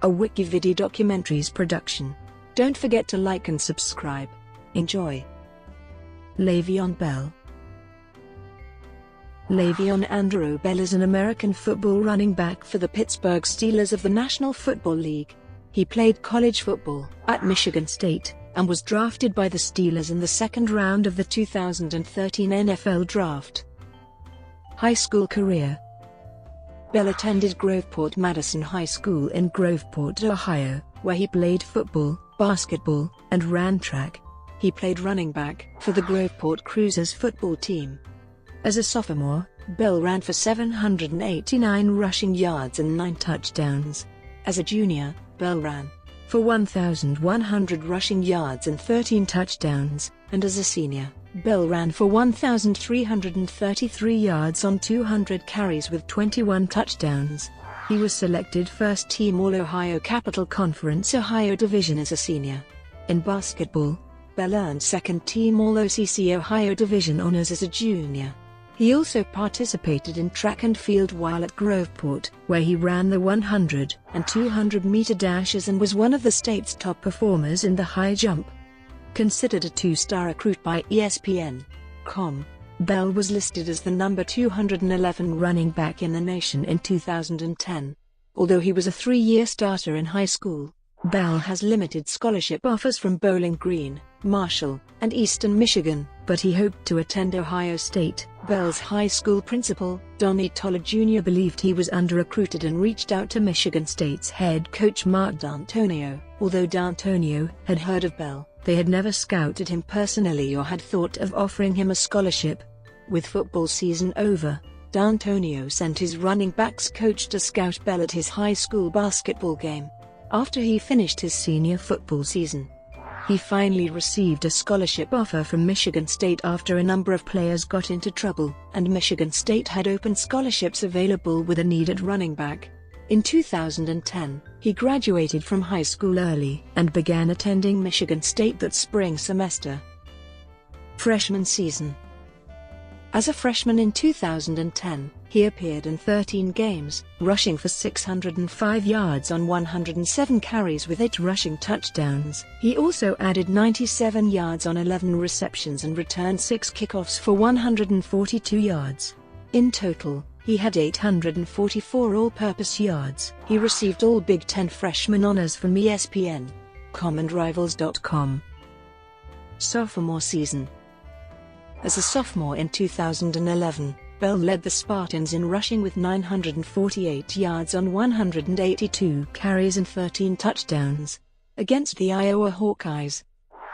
a WikiVidi documentaries production. Don't forget to like and subscribe. Enjoy. Le'Veon Bell. Le'Veon Andrew Bell is an American football running back for the Pittsburgh Steelers of the National Football League. He played college football at Michigan State, and was drafted by the Steelers in the second round of the 2013 NFL Draft. High school career. Bell attended Groveport Madison High School in Groveport, Ohio, where he played football, basketball, and ran track. He played running back for the Groveport Cruisers football team. As a sophomore, Bell ran for 789 rushing yards and 9 touchdowns. As a junior, Bell ran for 1,100 rushing yards and 13 touchdowns, and as a senior, Bell ran for 1,333 yards on 200 carries with 21 touchdowns. He was selected first-team All-Ohio Capital Conference Ohio Division as a senior. In basketball, Bell earned second-team All-OCC Ohio Division honors as a junior. He also participated in track and field while at Groveport, where he ran the 100 and 200-meter dashes and was one of the state's top performers in the high jump. Considered a two-star recruit by ESPN.com, Bell was listed as the number 211 running back in the nation in 2010. Although he was a 3-year starter in high school, Bell has limited scholarship offers from Bowling Green, Marshall, and Eastern Michigan, but he hoped to attend Ohio State. Bell's high school principal, Donnie Toller Jr. believed he was under-recruited and reached out to Michigan State's head coach Mark D'Antonio. Although D'Antonio had heard of Bell, they had never scouted him personally or had thought of offering him a scholarship. With football season over, D'Antonio sent his running backs coach to scout Bell at his high school basketball game. After he finished his senior football season, he finally received a scholarship offer from Michigan State after a number of players got into trouble, and Michigan State had open scholarships available with a need at running back. In 2010, he graduated from high school early and began attending Michigan State that spring semester. Freshman season. As a freshman in 2010, he appeared in 13 games, rushing for 605 yards on 107 carries with 8 rushing touchdowns. He also added 97 yards on 11 receptions and returned 6 kickoffs for 142 yards. In total, he had 844 all-purpose yards. He received all Big Ten freshman honors from ESPN.com and Rivals.com. Sophomore season. As a sophomore in 2011, Bell led the Spartans in rushing with 948 yards on 182 carries and 13 touchdowns. Against the Iowa Hawkeyes,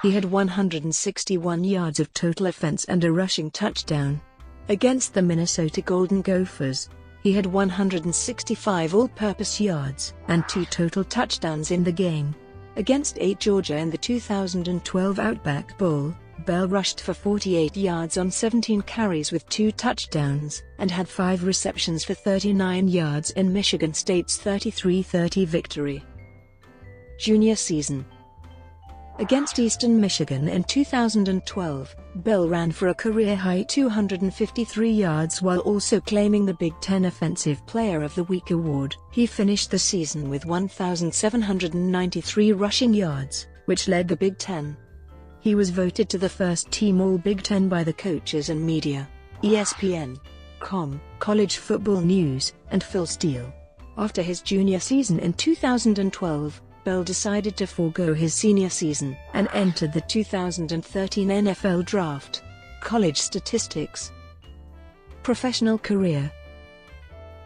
he had 161 yards of total offense and a rushing touchdown. Against the Minnesota Golden Gophers, he had 165 all-purpose yards and 2 total touchdowns in the game. Against Georgia in the 2012 Outback Bowl, Bell rushed for 48 yards on 17 carries with 2 touchdowns, and had 5 receptions for 39 yards in Michigan State's 33-30 victory. Junior season. Against Eastern Michigan in 2012, Bell ran for a career-high 253 yards while also claiming the Big Ten Offensive Player of the Week award. He finished the season with 1,793 rushing yards, which led the Big Ten. He was voted to the first-team All-Big Ten by the coaches and media, ESPN.com, College Football News, and Phil Steele. After his junior season in 2012, Bell decided to forego his senior season and entered the 2013 NFL Draft. College statistics. Professional career.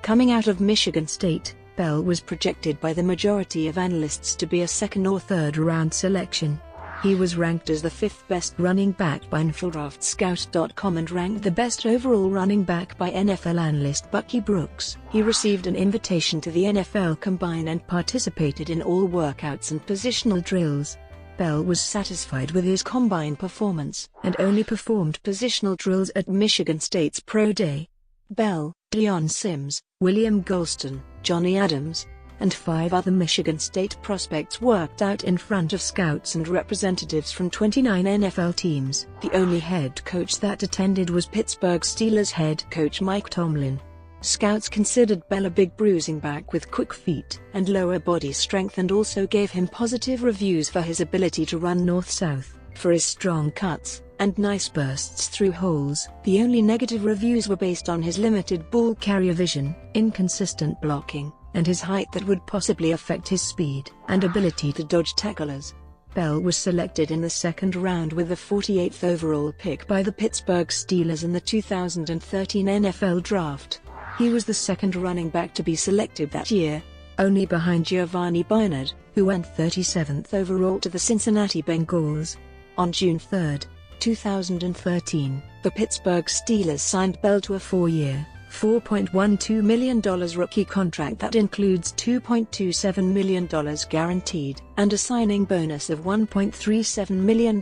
Coming out of Michigan State, Bell was projected by the majority of analysts to be a second or third round selection. He was ranked as the 5th best running back by NFLDraftScout.com and ranked the best overall running back by NFL analyst Bucky Brooks. He received an invitation to the NFL Combine and participated in all workouts and positional drills. Bell was satisfied with his Combine performance and only performed positional drills at Michigan State's Pro Day. Bell, Deion Sims, William Golston, Johnny Adams, and 5 other Michigan State prospects worked out in front of scouts and representatives from 29 NFL teams. The only head coach that attended was Pittsburgh Steelers head coach Mike Tomlin. Scouts considered Bell a big bruising back with quick feet and lower body strength, and also gave him positive reviews for his ability to run north-south, for his strong cuts and nice bursts through holes. The only negative reviews were based on his limited ball carrier vision, inconsistent blocking, and his height that would possibly affect his speed and ability to dodge tacklers. Bell was selected in the second round with the 48th overall pick by the Pittsburgh Steelers in the 2013 NFL Draft. He was the second running back to be selected that year, only behind Giovanni Bernard, who went 37th overall to the Cincinnati Bengals. On June 3, 2013, the Pittsburgh Steelers signed Bell to a 4-year, $4.12 million rookie contract that includes $2.27 million guaranteed and a signing bonus of $1.37 million.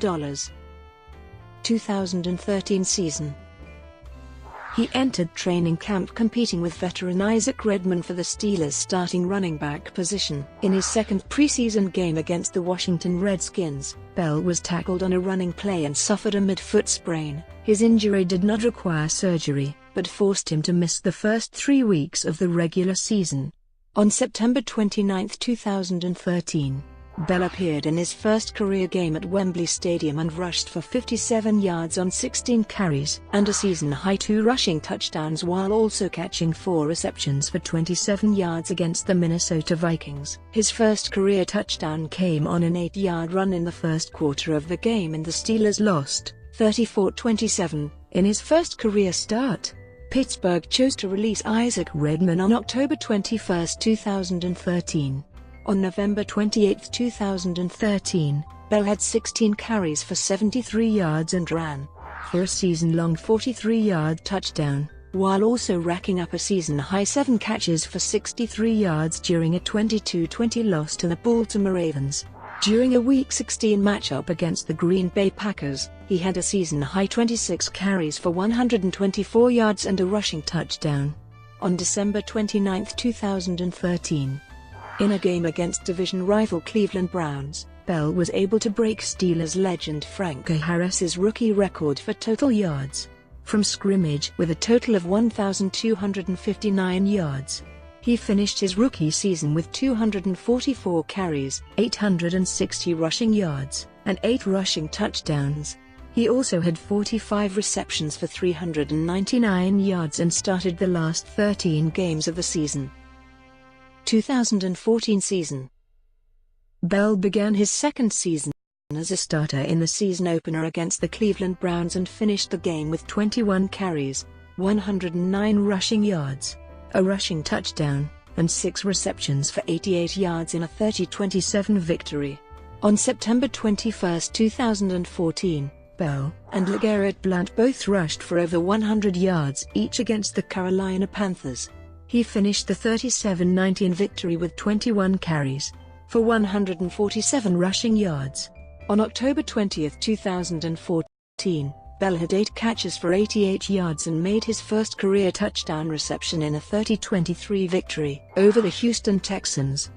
2013 season. He entered training camp competing with veteran Isaac Redman for the Steelers' starting running back position. In his second preseason game against the Washington Redskins, Bell was tackled on a running play and suffered a midfoot sprain. His injury did not require surgery, but forced him to miss the first 3 weeks of the regular season. On September 29, 2013, Bell appeared in his first career game at Wembley Stadium and rushed for 57 yards on 16 carries and a season-high 2 rushing touchdowns, while also catching 4 receptions for 27 yards against the Minnesota Vikings. His first career touchdown came on an 8-yard run in the first quarter of the game, and the Steelers lost 34-27. In his first career start, Pittsburgh chose to release Isaac Redman on October 21, 2013. On November 28, 2013, Bell had 16 carries for 73 yards and ran for a season-long 43-yard touchdown, while also racking up a season-high 7 catches for 63 yards during a 22-20 loss to the Baltimore Ravens. During a Week 16 matchup against the Green Bay Packers, he had a season-high 26 carries for 124 yards and a rushing touchdown. On December 29, 2013, in a game against division rival Cleveland Browns, Bell was able to break Steelers legend Franco Harris's rookie record for total yards from scrimmage with a total of 1,259 yards. He finished his rookie season with 244 carries, 860 rushing yards, and 8 rushing touchdowns. He also had 45 receptions for 399 yards and started the last 13 games of the season. 2014 season. Bell began his second season as a starter in the season opener against the Cleveland Browns and finished the game with 21 carries, 109 rushing yards, a rushing touchdown, and 6 receptions for 88 yards in a 30-27 victory. On September 21, 2014, Bell and LeGarrette Blount both rushed for over 100 yards each against the Carolina Panthers. He finished the 37-19 victory with 21 carries for 147 rushing yards. On October 20, 2014, Bell had 8 catches for 88 yards and made his first career touchdown reception in a 30-23 victory over the Houston Texans.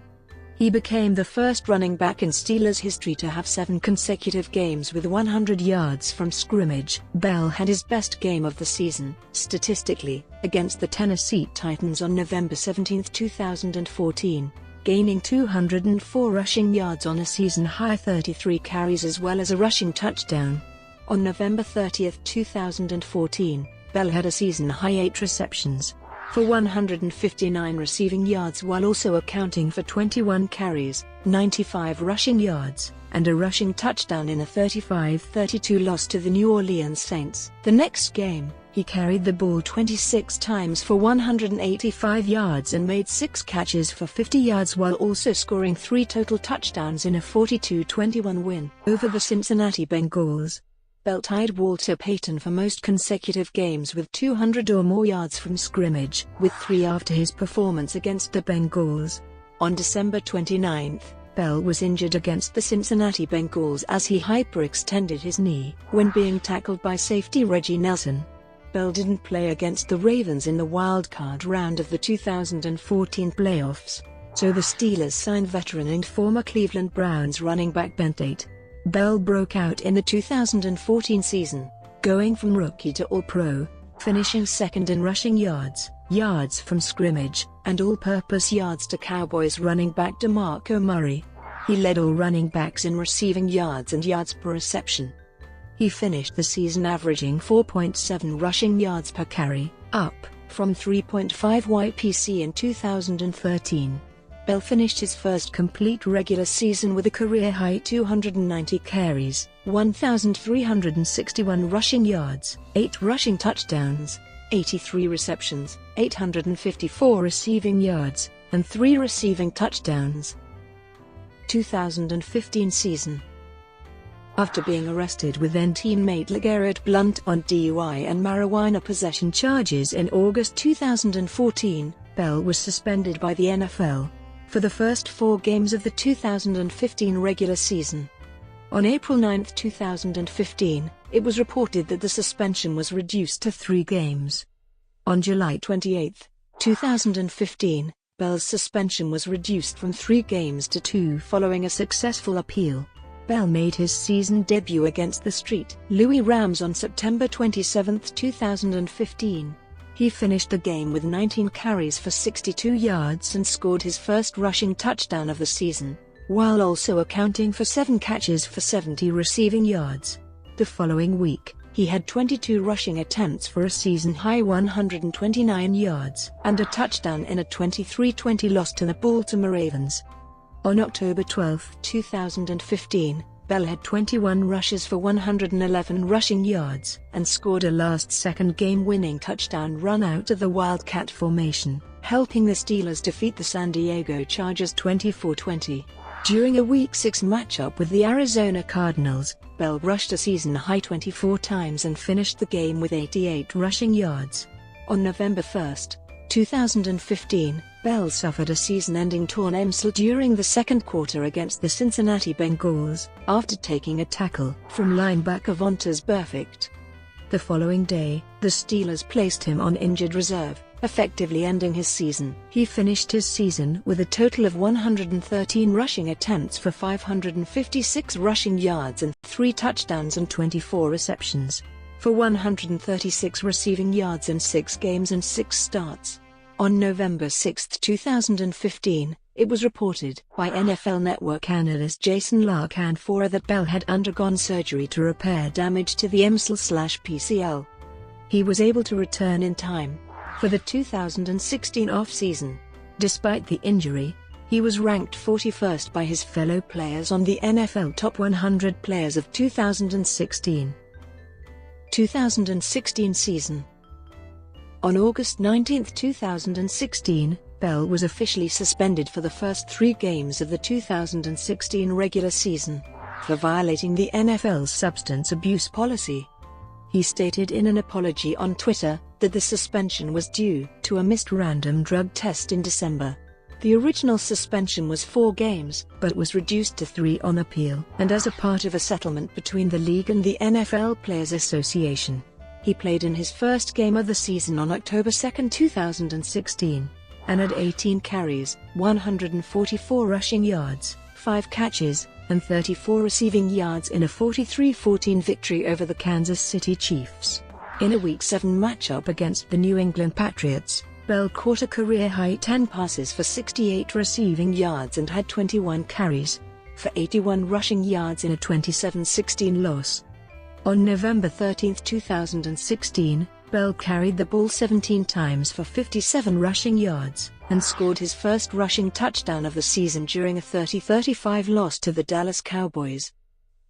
He became the first running back in Steelers history to have 7 consecutive games with 100 yards from scrimmage. Bell had his best game of the season, statistically, against the Tennessee Titans on November 17, 2014, gaining 204 rushing yards on a season-high 33 carries as well as a rushing touchdown. On November 30, 2014, Bell had a season-high 8 receptions for 159 receiving yards while also accounting for 21 carries, 95 rushing yards, and a rushing touchdown in a 35-32 loss to the New Orleans Saints. The next game, he carried the ball 26 times for 185 yards and made 6 catches for 50 yards while also scoring 3 total touchdowns in a 42-21 win over the Cincinnati Bengals. Bell tied Walter Payton for most consecutive games with 200 or more yards from scrimmage, with 3 after his performance against the Bengals. On December 29, Bell was injured against the Cincinnati Bengals as he hyperextended his knee when being tackled by safety Reggie Nelson. Bell didn't play against the Ravens in the wild-card round of the 2014 playoffs, so the Steelers signed veteran and former Cleveland Browns running back Ben Tate. Bell broke out in the 2014 season, going from rookie to All-Pro, finishing second in rushing yards, yards from scrimmage, and all-purpose yards to Cowboys running back DeMarco Murray. He led all running backs in receiving yards and yards per reception. He finished the season averaging 4.7 rushing yards per carry, up from 3.5 YPC in 2013. Bell finished his first complete regular season with a career-high 290 carries, 1,361 rushing yards, 8 rushing touchdowns, 83 receptions, 854 receiving yards, and 3 receiving touchdowns. 2015 season. After being arrested with then-teammate LeGarrette Blount on DUI and marijuana possession charges in August 2014, Bell was suspended by the NFL for the first 4 games of the 2015 regular season. On April 9, 2015, it was reported that the suspension was reduced to 3 games. On July 28, 2015, Bell's suspension was reduced from 3 games to 2 following a successful appeal. Bell made his season debut against the St. Louis Rams on September 27, 2015. He finished the game with 19 carries for 62 yards and scored his first rushing touchdown of the season, while also accounting for 7 catches for 70 receiving yards. The following week, he had 22 rushing attempts for a season-high 129 yards and a touchdown in a 23-20 loss to the Baltimore Ravens. On October 12, 2015, Bell had 21 rushes for 111 rushing yards and scored a last-second game-winning touchdown run out of the Wildcat formation, helping the Steelers defeat the San Diego Chargers 24-20. During a Week 6 matchup with the Arizona Cardinals, Bell rushed a season-high 24 times and finished the game with 88 rushing yards. On November 1, 2015, Bell suffered a season-ending torn MCL during the second quarter against the Cincinnati Bengals, after taking a tackle from linebacker Vontaze Burfict. The following day, the Steelers placed him on injured reserve, effectively ending his season. He finished his season with a total of 113 rushing attempts for 556 rushing yards and 3 touchdowns and 24 receptions, for 136 receiving yards in 6 games and 6 starts. On November 6, 2015, it was reported by NFL Network analyst Jason La Canfora that Bell had undergone surgery to repair damage to the MCL/PCL. He was able to return in time for the 2016 off-season. Despite the injury, he was ranked 41st by his fellow players on the NFL Top 100 Players of 2016. 2016 season. On August 19, 2016, Bell was officially suspended for the first 3 games of the 2016 regular season for violating the NFL's substance abuse policy. He stated in an apology on Twitter that the suspension was due to a missed random drug test in December. The original suspension was 4 games, but was reduced to 3 on appeal and as a part of a settlement between the league and the NFL Players Association. He played in his first game of the season on October 2, 2016, and had 18 carries, 144 rushing yards, 5 catches, and 34 receiving yards in a 43-14 victory over the Kansas City Chiefs. In a Week 7 matchup against the New England Patriots, Bell caught a career-high 10 passes for 68 receiving yards and had 21 carries for 81 rushing yards in a 27-16 loss. On November 13, 2016, Bell carried the ball 17 times for 57 rushing yards and scored his first rushing touchdown of the season during a 30-35 loss to the Dallas Cowboys.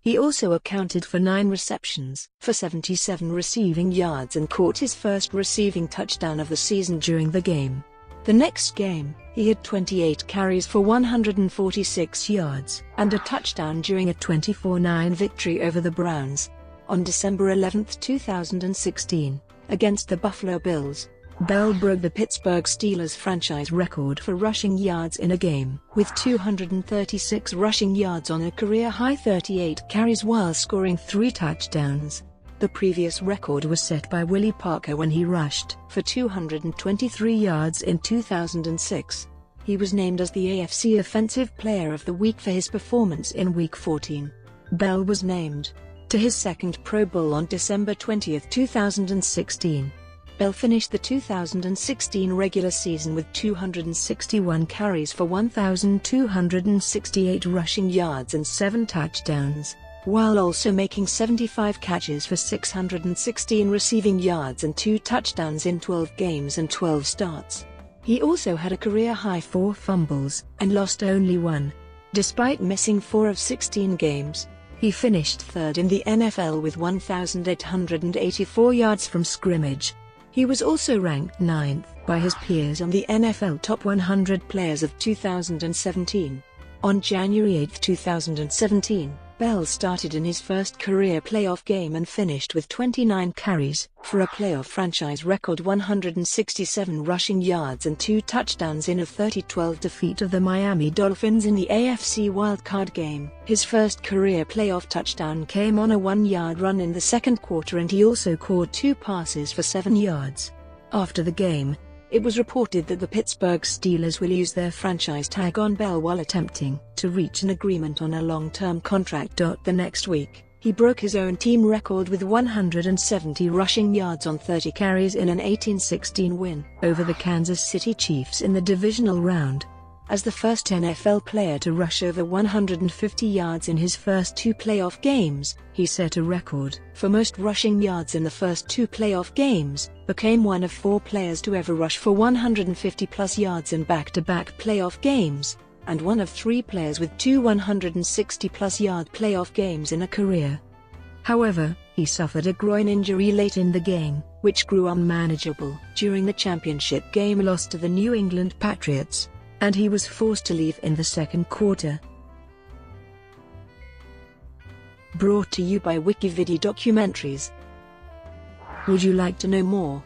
He also accounted for 9 receptions for 77 receiving yards and caught his first receiving touchdown of the season during the game. The next game, he had 28 carries for 146 yards and a touchdown during a 24-9 victory over the Browns. On December 11, 2016, against the Buffalo Bills, Bell broke the Pittsburgh Steelers franchise record for rushing yards in a game, with 236 rushing yards on a career-high 38 carries while scoring 3 touchdowns. The previous record was set by Willie Parker when he rushed for 223 yards in 2006. He was named as the AFC Offensive Player of the Week for his performance in Week 14. Bell was named to his second Pro Bowl on December 20, 2016. Bell finished the 2016 regular season with 261 carries for 1,268 rushing yards and 7 touchdowns, while also making 75 catches for 616 receiving yards and 2 touchdowns in 12 games and 12 starts. He also had a career-high 4 fumbles and lost only 1. Despite missing 4 of 16 games, he finished third in the NFL with 1,884 yards from scrimmage. He was also ranked 9th by his peers on the NFL Top 100 Players of 2017. On January 8, 2017, Bell started in his first career playoff game and finished with 29 carries for a playoff franchise record 167 rushing yards and 2 touchdowns in a 30-12 defeat of the Miami Dolphins in the AFC wildcard game. His first career playoff touchdown came on a 1-yard run in the second quarter, and he also caught 2 passes for 7 yards. After the game, it was reported that the Pittsburgh Steelers will use their franchise tag on Bell while attempting to reach an agreement on a long-term contract. The next week, he broke his own team record with 170 rushing yards on 30 carries in an 18-16 win over the Kansas City Chiefs in the divisional round. As the first NFL player to rush over 150 yards in his first 2 playoff games, he set a record for most rushing yards in the first 2 playoff games, became one of 4 players to ever rush for 150-plus yards in back-to-back playoff games, and one of 3 players with 2 160-plus yard playoff games in a career. However, he suffered a groin injury late in the game, which grew unmanageable during the championship game loss to the New England Patriots, and he was forced to leave in the second quarter. Brought to you by WikiVidi Documentaries. Would you like to know more?